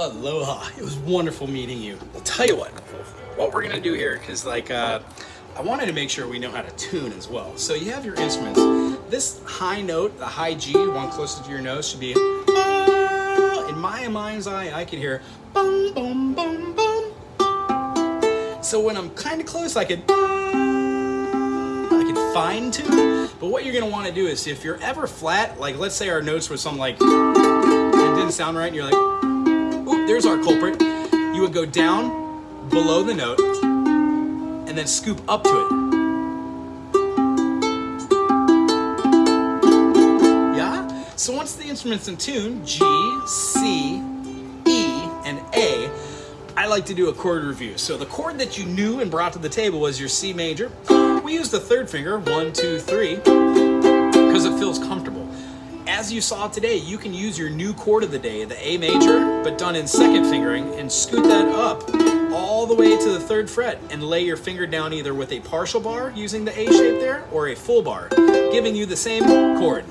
Aloha. It was wonderful meeting you. I'll tell you what we're gonna do here, because I wanted to make sure we know how to tune as well. So you have your instruments. This high note, the high G, one closest to your nose, should be in my mind's eye. I can hear boom, boom, boom, boom. So when I'm kind of close, I can fine tune. But what you're gonna want to do is, if you're ever flat, like let's say our notes were something like it didn't sound right, and you're like, oop, there's our culprit. You would go down below the note and then scoop up to it. Yeah? So once the instrument's in tune, G, C, E, and A, I like to do a chord review. So the chord that you knew and brought to the table was your C major. We use the third finger, 1, 2, 3, because it feels comfortable. As you saw today, you can use your new chord of the day, the A major, but done in second fingering, and scoot that up all the way to the third fret and lay your finger down either with a partial bar using the A shape there or a full bar, giving you the same chord.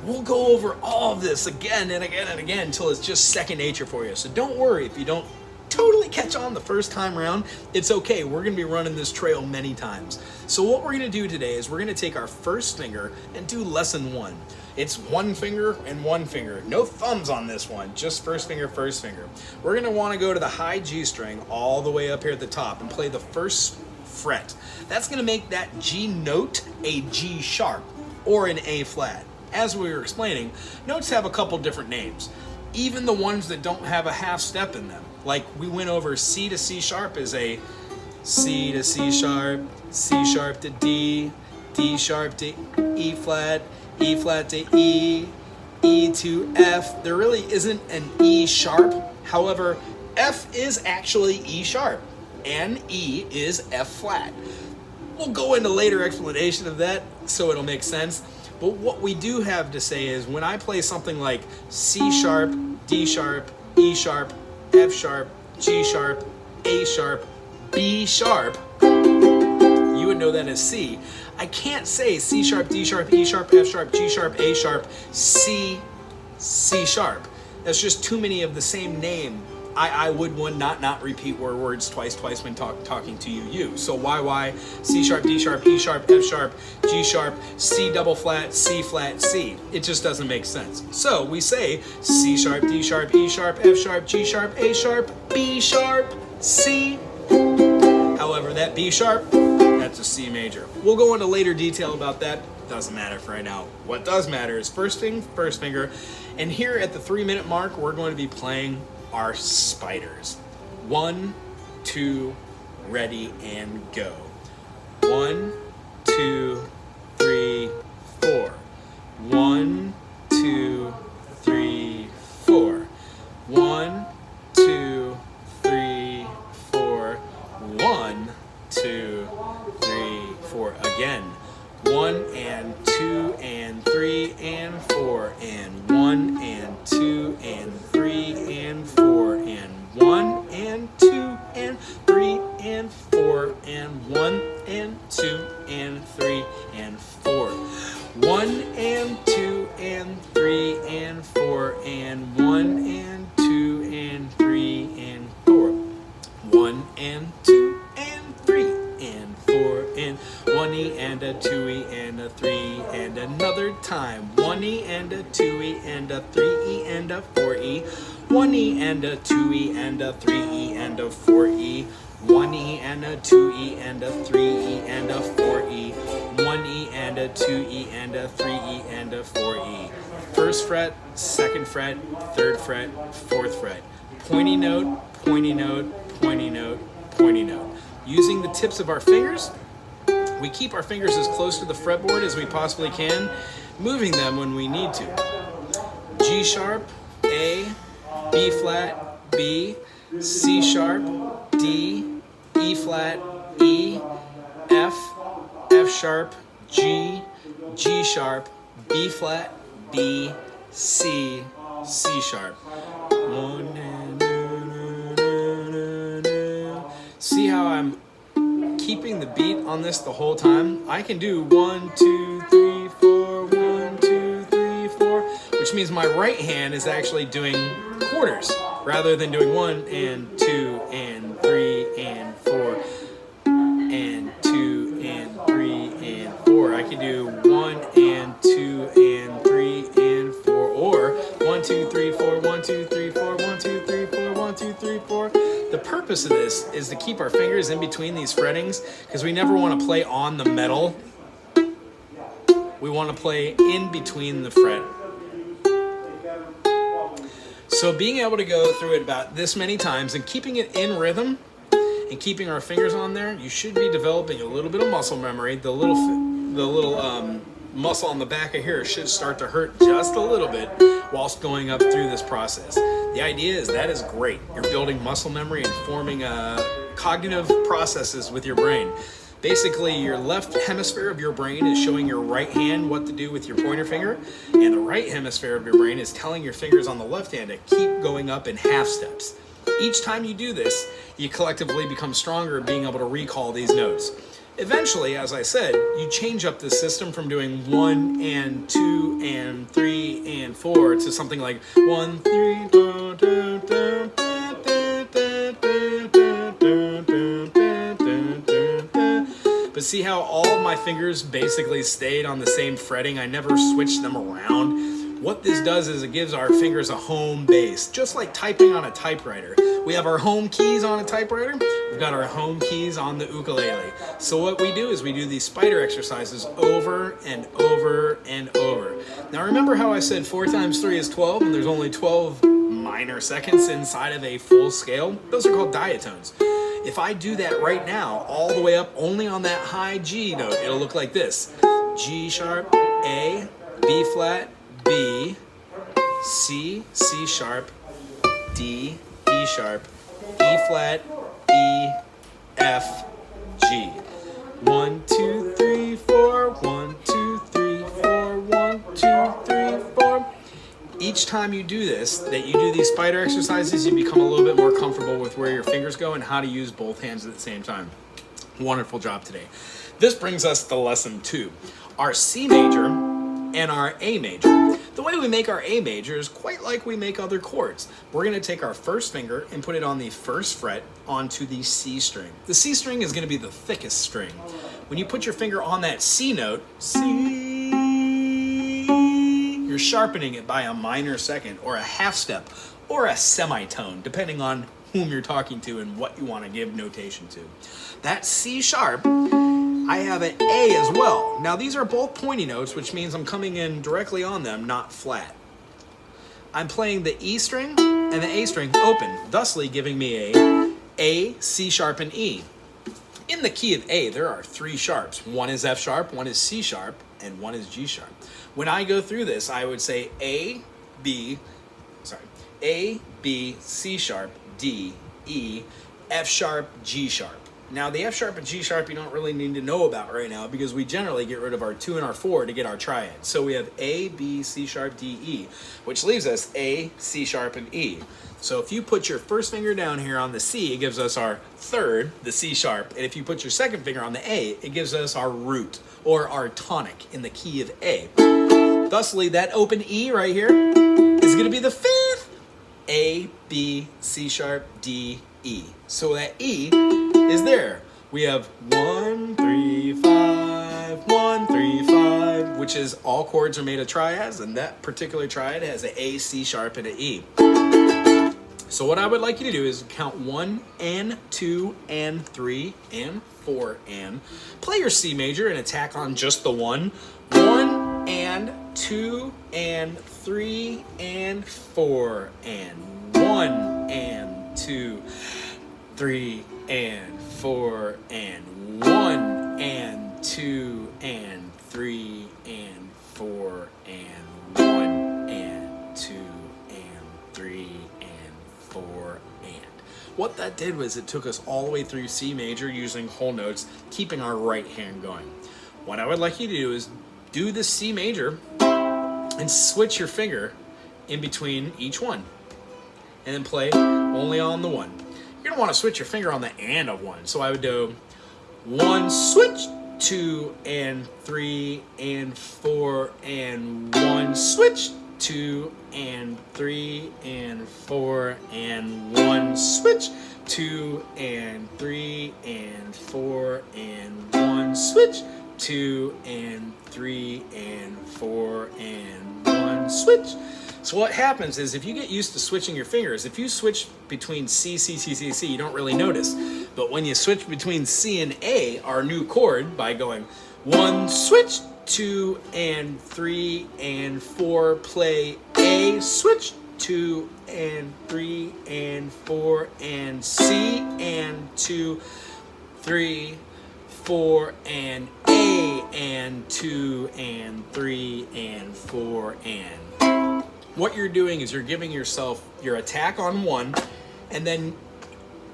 We'll go over all of this again and again and again until it's just second nature for you. So don't worry if you don't totally catch on the first time around. It's okay. We're going to be running this trail many times. So what we're going to do today is we're going to take our first finger and do lesson 1. It's one finger and one finger. No thumbs on this one, just first finger, first finger. We're going to want to go to the high G string all the way up here at the top and play the first fret. That's going to make that G note a G sharp or an A flat. As we were explaining, notes have a couple different names, even the ones that don't have a half step in them. Like we went over, C to C sharp is a C to C sharp to D, D sharp to E flat to E, E to F. There really isn't an E sharp. However, F is actually E sharp and E is F flat. We'll go into later explanation of that so it'll make sense. But what we do have to say is when I play something like C sharp, D sharp, E sharp, F sharp, G sharp, A sharp, B sharp, you would know that as C. I can't say C sharp, D sharp, E sharp, F sharp, G sharp, A sharp, C, C sharp. That's just too many of the same name. I would not repeat words twice when talking to you. So why C sharp, D sharp, E sharp, F sharp, G sharp, C double flat, C flat, C. It just doesn't make sense. So we say C sharp, D sharp, E sharp, F sharp, G sharp, A sharp, B sharp, C. However, that B sharp, that's a C major. We'll go into later detail about that. Doesn't matter for right now. What does matter is first finger. And here at the 3-minute mark, we're going to be playing our spiders. 1, 2, ready, and go. 1, 2, 3, 4. 1, 2, 3, 4. 1, 2, 3, 4. 1, 2, 3, 4. Again. 1 and 2 and 3 and 4 and 1 and 2 and 3 and 4 and 1 and 2 and 3 and 4 and 1 and 2 and 3 and 4. 1 and 2 and 3 and 4 and 1 and 2 and 3 and 4. 1 and 2 and 3 and 4 and 1E and a 2E and a 3 and another time. 1E and a 2E and a 3E and a 4E. 1E and a 2E and a 3E and a 4E. 1E and a 2E and a 3E and a 4E. 1E and a 2E and a 3E and a 4E. First fret, second fret, third fret, fourth fret. Pointy note, pointy note, pointy note, pointy note. Using the tips of our fingers, we keep our fingers as close to the fretboard as we possibly can, moving them when we need to. G sharp, A, B flat, B, C sharp, D, E flat, E, F, F sharp, G, G sharp, B flat, B, C, C sharp. See how I'm keeping the beat on this the whole time? I can do 1, 2, 3, 4, 1, 2, 3, 4, which means my right hand is actually doing quarters. rather than doing 1 and 2 and 3 and 4 and 2 and 3 and 4. I can do 1 and 2 and 3 and 4, or 1 2 3 4 1 2 3 4 1 2 3 4 1 2 3 4. The purpose of this is to keep our fingers in between these frettings, because we never want to play on the metal. We want to play in between the fret. So being able to go through it about this many times and keeping it in rhythm and keeping our fingers on there, you should be developing a little bit of muscle memory. The little muscle on the back of here should start to hurt just a little bit whilst going up through this process. The idea is that is great. You're building muscle memory and forming cognitive processes with your brain. Basically, your left hemisphere of your brain is showing your right hand what to do with your pointer finger, and the right hemisphere of your brain is telling your fingers on the left hand to keep going up in half steps. Each time you do this, you collectively become stronger at being able to recall these notes. Eventually, as I said, you change up the system from doing 1 and 2 and 3 and 4 to something like 1 3 But see how all of my fingers basically stayed on the same fretting? I never switched them around. What this does is it gives our fingers a home base, just like typing on a typewriter. We have our home keys on a typewriter. We've got our home keys on the ukulele. So what we do is we do these spider exercises over and over and over. Now remember how I said 4 times 3 is 12, and there's only 12 minor seconds inside of a full scale? Those are called diatones. If I do that right now, all the way up only on that high G note, it'll look like this. G sharp, A, B flat, B, C, C sharp, D, D sharp, E flat, E, F, G. 1 2 3 4, 1 2 3 4, 1 2 3 4. Each time you do this, that you do these spider exercises, you become a little bit more comfortable with where your fingers go and how to use both hands at the same time. Wonderful job today. This brings us to lesson 2, our C major and our A major. The way we make our A major is quite like we make other chords. We're going to take our first finger and put it on the first fret onto the C string. The C string is going to be the thickest string. When you put your finger on that C note, C, you're sharpening it by a minor second or a half step or a semitone, depending on whom you're talking to and what you want to give notation to. That C sharp, I have an A as well. Now these are both pointy notes, which means I'm coming in directly on them, not flat. I'm playing the E string and the A string open, thusly giving me A, C sharp, and E. In the key of A, there are 3 sharps. One is F sharp, one is C sharp, and one is G sharp. When I go through this, I would say A, B, C sharp, D, E, F sharp, G sharp. Now the F sharp and G sharp you don't really need to know about right now, because we generally get rid of our 2 and our 4 to get our triad. So we have A, B, C sharp, D, E, which leaves us A, C sharp, and E. So if you put your first finger down here on the C, it gives us our third, the C sharp. And if you put your second finger on the A, it gives us our root, or our tonic in the key of A. Thusly, that open E right here is going to be the 5th. A, B, C sharp, D, E. So that E is there. We have 1 3 5, 1 3 5, which is all chords are made of triads, and that particular triad has an A, C sharp, and an E. So what I would like you to do is count 1 and 2 and 3 and 4 and play your C major and attack on just the 1. 1 and 2 and 3 and 4 and 1 and 2, 3 and 4 and 1 and 2 and 3 and 4 and 1 and 2 and 3 and 4 and. What that did was it took us all the way through C major using whole notes, keeping our right hand going. What I would like you to do is do the C major and switch your finger in between each one, and then play only on the 1. You're gonna want to switch your finger on the and of 1. So I would do 1 switch, 2 and 3 and 4 and 1 switch, 2 and 3 and 4 and 1, switch, 2 and 3 and 4 and 1, switch, 2 and 3 and 4 and 1, switch. So what happens is if you get used to switching your fingers, if you switch between C, C, C, C, C, you don't really notice. But when you switch between C and A, our new chord, by going 1, switch, 2 and 3 and 4, play A, switch, 2 and 3 and 4 and C and 2, 3, 4 and A and 2 and 3 and 4 and. What you're doing is you're giving yourself your attack on 1, and then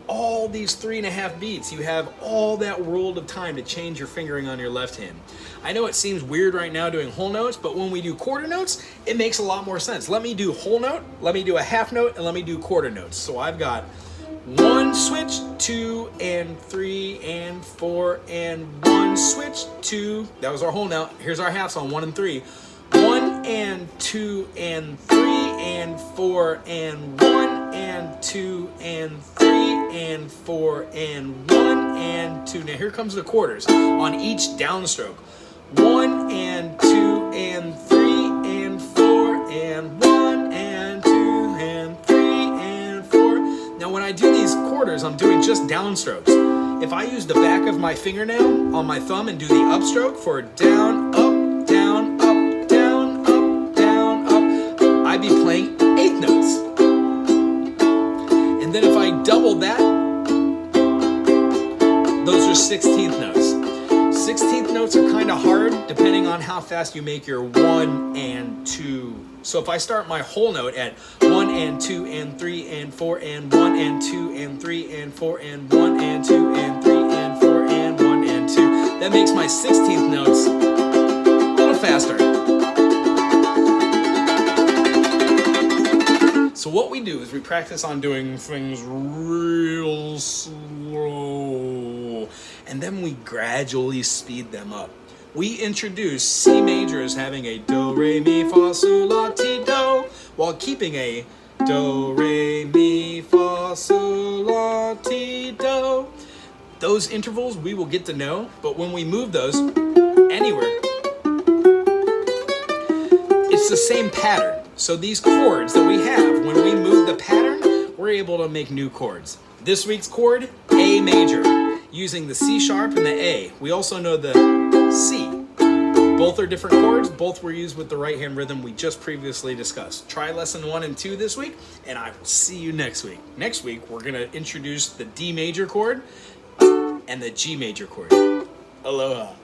all these 3.5 beats, you have all that world of time to change your fingering on your left hand. I know it seems weird right now doing whole notes, but when we do quarter notes, it makes a lot more sense. Let me do whole note, let me do a half note, and let me do quarter notes. So I've got 1, switch, 2 and 3 and 4 and 1, switch, 2. That was our whole note. Here's our halves on 1 and 3. 1 and 2 and 3 and 4 and 1 and 2 and 3 and 4 and 1 and 2. Now here comes the quarters on each downstroke. 1 and 2 and 3 and 4 and 1 and 2 and 3 and 4. Now when I do these quarters, I'm doing just downstrokes. If I use the back of my fingernail on my thumb and do the upstroke for down, up, down, up, down, up, down, up, I'd be playing 8th notes. And then if I double that, those are 16th notes. 16th notes are kind of hard depending on how fast you make your 1 and 2. So if I start my whole note at 1 and 2 and 3 and 4 and 1 and 2 and 3 and 4 and 1 and 2 and 3 and 4 and 1 and 2, that makes my 16th notes a little faster. So what we do is we practice on doing things real slow, and then we gradually speed them up. We introduce C major as having a do, re, mi, fa, sol, la, ti, do, while keeping a do, re, mi, fa, sol, la, ti, do. Those intervals we will get to know, but when we move those anywhere, it's the same pattern. So these chords that we have, when we move the pattern, we're able to make new chords. This week's chord, A major, using the C sharp and the A. We also know the C. Both are different chords. Both were used with the right hand rhythm we just previously discussed. Try lesson 1 and 2 this week, and I will see you next week. Next week, we're going to introduce the D major chord and the G major chord. Aloha.